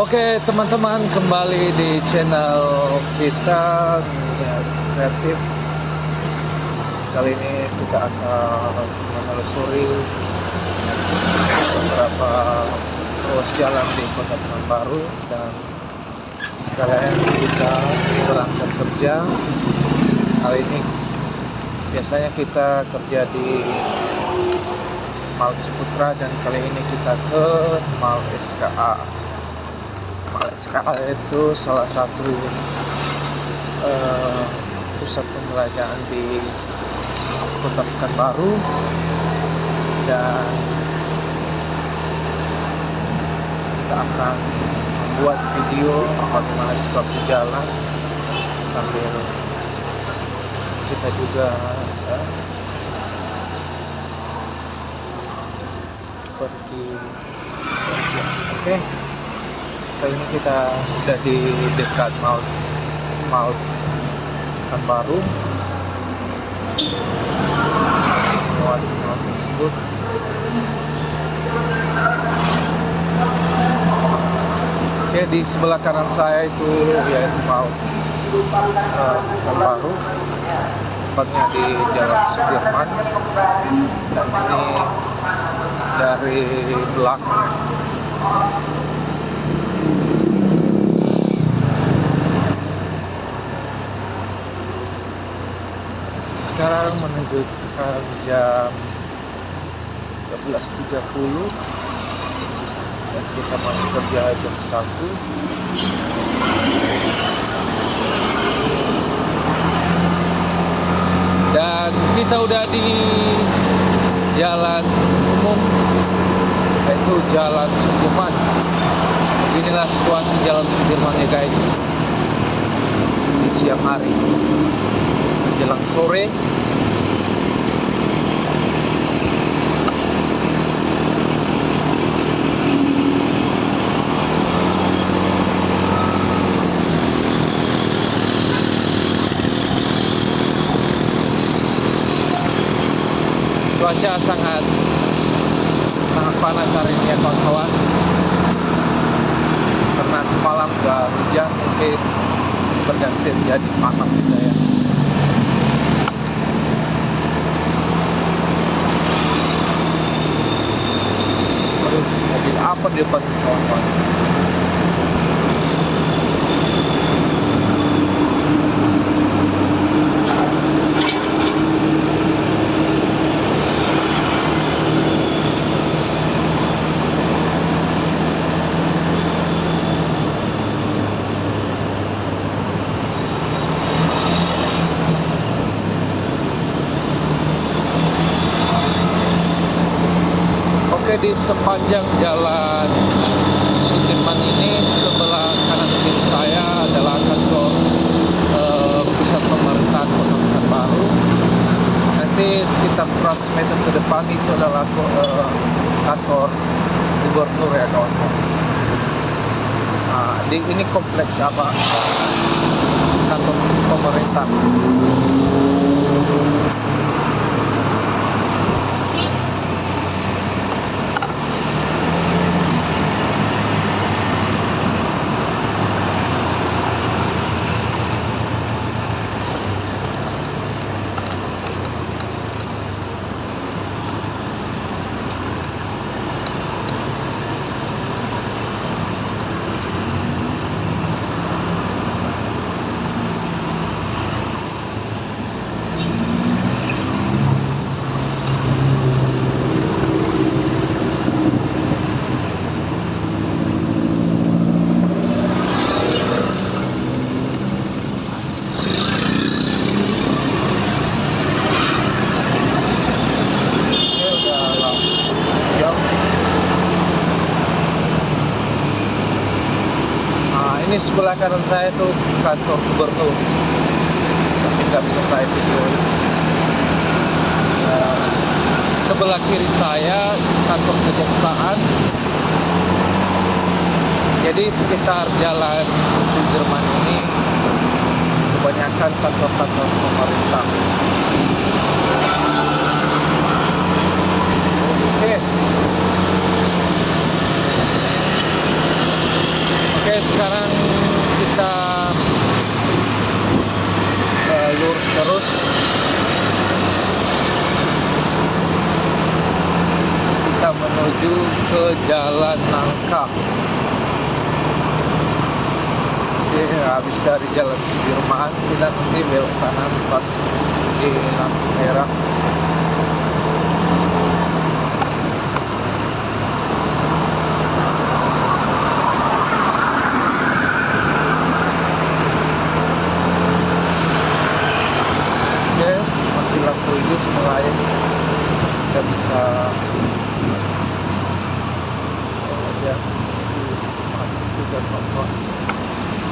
Oke teman-teman, kembali di channel kita Nias Kreatif. Kali ini kita akan menelusuri beberapa ruas jalan di Kota Pekanbaru dan sekalian kita berangkat kerja. Kali ini biasanya kita kerja di Mall Ciputra dan kali ini kita ke Mall SKA. Mall SKA itu salah satu pusat pembelanjaan di Kota Pekanbaru, dan kita akan membuat video bagaimana situasi jalan sambil kita juga pergi kerja. Oke. Kali ini kita udah di dekat Mall Pekanbaru. Lewat mall tersebut. Oke, di sebelah kanan saya itu yaitu Mall Pekanbaru, tepatnya di Jalan Sudirman, dan ini dari belakang. Sekarang menunjukkan jam 12.30 dan kita masuk kerja jam 1. Dan kita udah di jalan umum, yaitu Jalan Sudirman. Inilah situasi Jalan Sudirman ya guys, di siang hari menjelang sore. Cuaca sangat panas hari ini ya kawan-kawan, karena semalam udah hujan, mungkin berganti jadi panas juga ya. Aduh, mobil apa di depan kawan-kawan? Di sepanjang Jalan Sudirman ini, sebelah kanan kiri saya adalah kantor pusat pemerintahan Kota Pekanbaru. Nanti sekitar 100 meter ke depan itu adalah kantor gubernur ya kawan-kawan. Nah, ini kompleks apa? Kantor pemerintah. Ini sebelah kanan saya itu kantor gubernur, tapi nggak bisa saya video. Sebelah kiri saya kantor kejaksaan. Jadi sekitar Jalan Sudirman ini kebanyakan kantor-kantor pemerintah. Oke. sekarang kita lurus terus. Kita menuju ke Jalan Nangka. Oke, habis dari Jalan Sudirman kita nanti belok kanan pas di lampu merah. Oke, masih lampu hijau semua ya. Kita bisa ya macet juga teman-teman.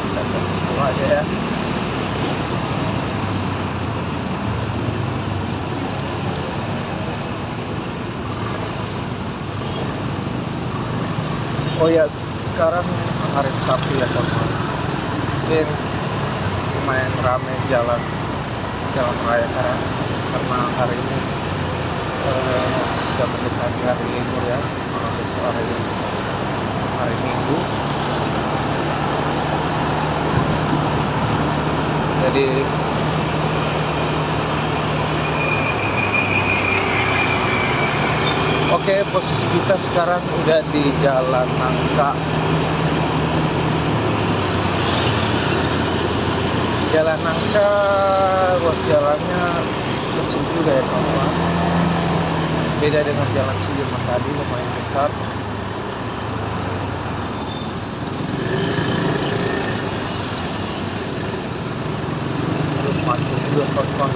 Kita tes dulu aja ya. Oh ya, sekarang hari Sabtu ya teman-teman. Mungkin lumayan ramai jalan raya karena hari ini sudah mendekati hari libur ya. Besok hari Minggu. Jadi oke, posisi kita sekarang udah di Jalan Nangka. Jalan Nangka, ruas jalannya kecil juga ya kawan. Beda dengan Jalan Sudirman tadi, lumayan besar. Terus macet juga kawan.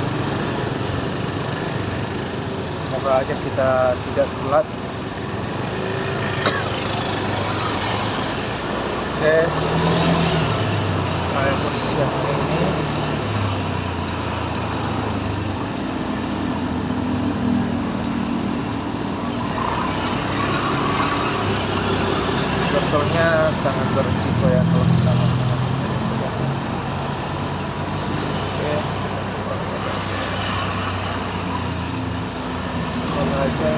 Semoga aja kita tidak telat. Oke, saya posisi yang ini. Sebetulnya sangat berisiko ya kalau kita lakukan. Oke, semoga aja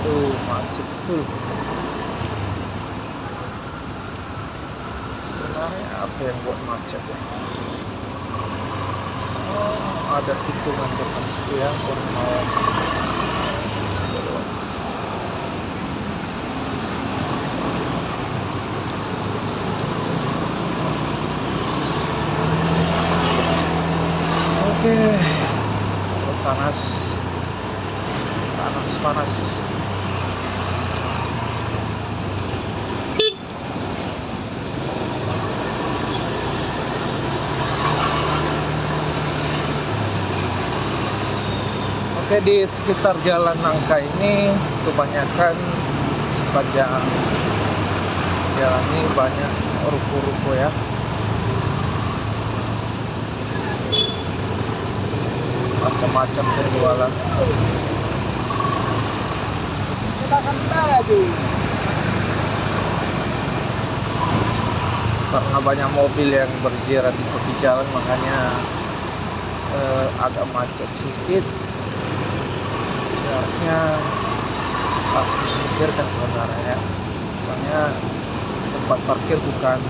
tuh macet tuh. Sebenarnya apa yang buat macet ya? Oh, ada tikungan depan situ ya, orang mau. Oke, panas. Oke, di sekitar Jalan Nangka ini kebanyakan sepanjang jalan ini banyak ruko-ruko ya. Macam-macam penjualan. Silakan maju. Karena banyak mobil yang berjerat di tepi jalan, makanya agak macet sedikit. Harusnya pas disingkirkan sebenarnya ya. Soalnya tempat parkir bukan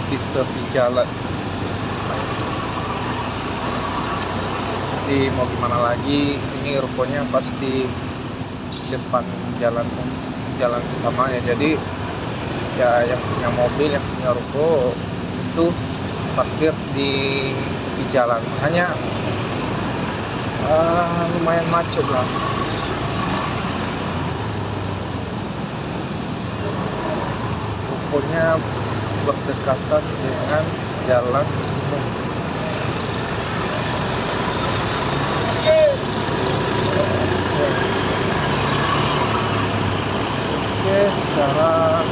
di tepi jalan. Jadi mau gimana lagi, ini rukonya pas di depan jalan utama ya. Jadi ya yang punya mobil, yang punya ruko itu parkir di tepi jalan. Hanya lumayan macet lah. Rukonya berdekatan dengan jalan umum. Oke, sekarang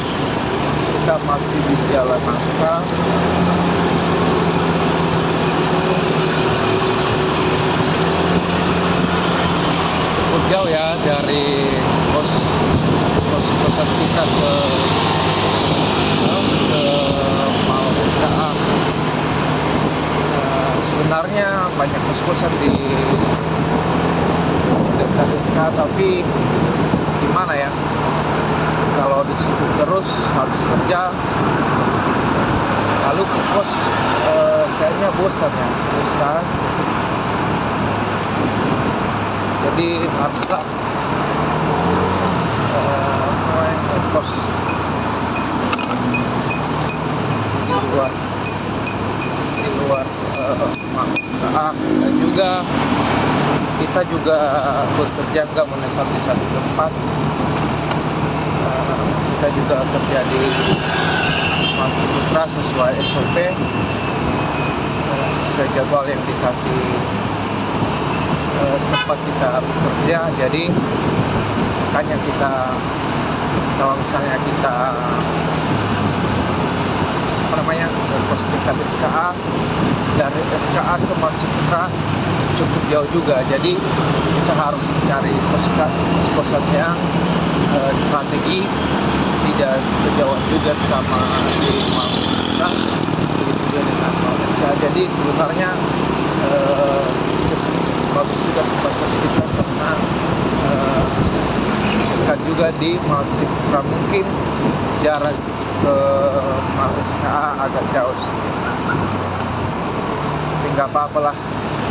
kita masih di Jalan Nangka. Cukup jauh ya dari kos-kosan kita ke Mal SKA. Sebenarnya banyak kos-kosan di dekat SKA Ya tapi gimana ya, kalau di situ terus habis kerja lalu ke kos, kayaknya bosan ya, bosan. Jadi haruslah ke kos di luar masyarakat. Dan juga kita juga bekerja nggak menetap di satu tempat. Kita juga kerja di Masjid Putra sesuai SOP, sesuai jadwal yang dikasih tempat kita bekerja. Jadi makanya kita, kalau misalnya kita postingkan SKA, dari SKA ke Masjid Putra cukup jauh juga. Jadi kita harus mencari kos-kosan yang strategi, tidak kejauhan juga sama di Masjid Putra, begitu juga dengan SKA. Jadi sebenarnya bagus juga tempat kos kita karena dekat juga di Masjid Putra. Mungkin jarak ke SKA agak jauh sih, tapi nggak apa-apa lah,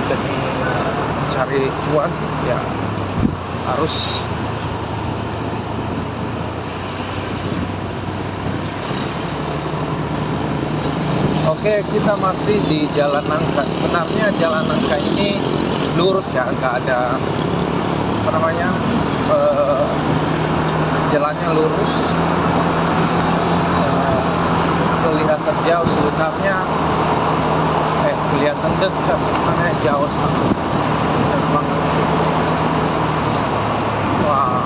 demi cari cuan ya harus. Oke, kita masih di Jalan Nangka. Sebenarnya Jalan Nangka ini lurus ya, nggak ada jalannya lurus. Kelihatan jauh sebenarnya, kelihatan dekat sebenarnya jauh memang. Wah,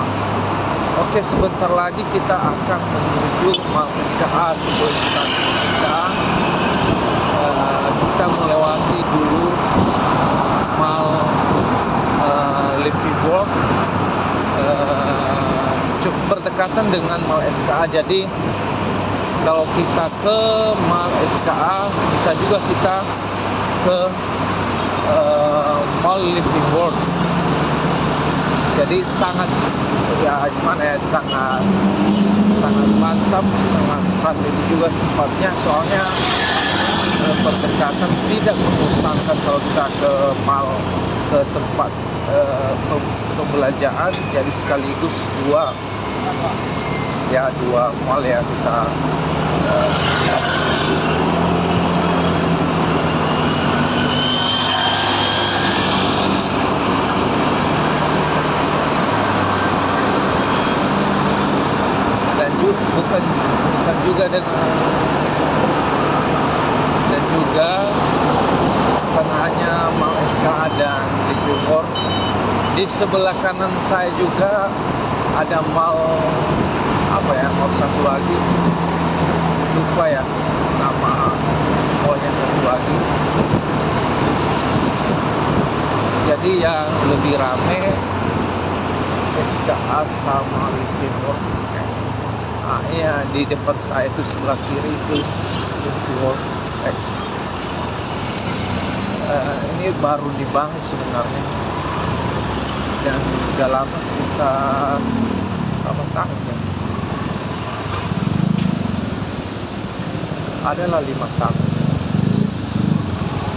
oke, sebentar lagi kita akan menuju Mall SKA. Sebelum kita ke SKA, kita melewati dulu Mall Living World, cukup berdekatan dengan Mall SKA. Jadi kalau kita ke Mall SKA, bisa juga kita ke Mall Living World. Jadi sangat mantap, sangat strategi juga tempatnya. Soalnya berdekatan, tidak membosankan kalau kita ke mall, ke tempat pembelanjaan. Jadi sekaligus dua mall ya kita lihat. Dan juga bukan hanya Mall SKA dan Living World. Di sebelah kanan saya juga ada mall mall satu lagi, lupa ya nama mallnya, satu lagi. Jadi yang lebih rame SKA sama Living World. Nah, iya, di depan saya itu sebelah kiri itu Living World X. Ini baru dibangun sebenarnya, dan udah lama, sekitar berapa tahun ya? Adalah 5 tahun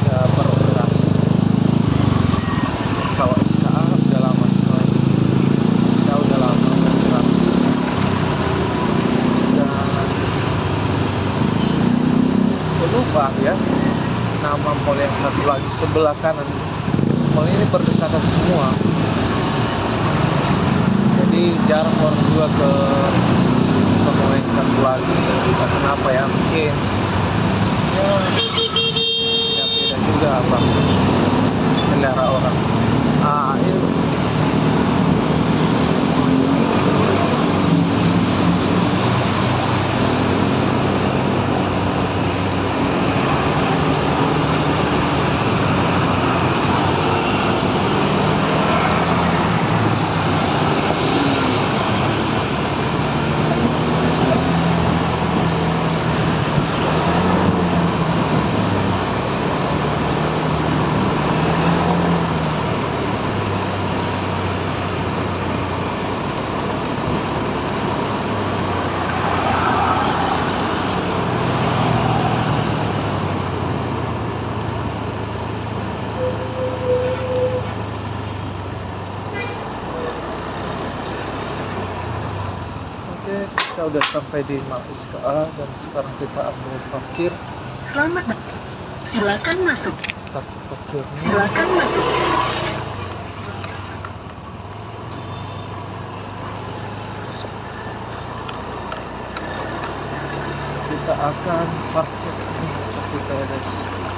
ya beroperasi. Kalau SKA udah lama sekali, SKA udah lama beroperasi. Dan lupa ya nama mall yang satu lagi sebelah kanan. Mall ini berdekatan semua, jadi jarang orang juga ke mall yang satu lagi. Entah kenapa ya, mungkin ya beda juga selera orang. Ini kita udah sampai di Mal SKA dan sekarang kita ambil parkir. Selamat datang. Silakan masuk. Parkirnya Silakan masuk. kita akan parkir ini kita guys.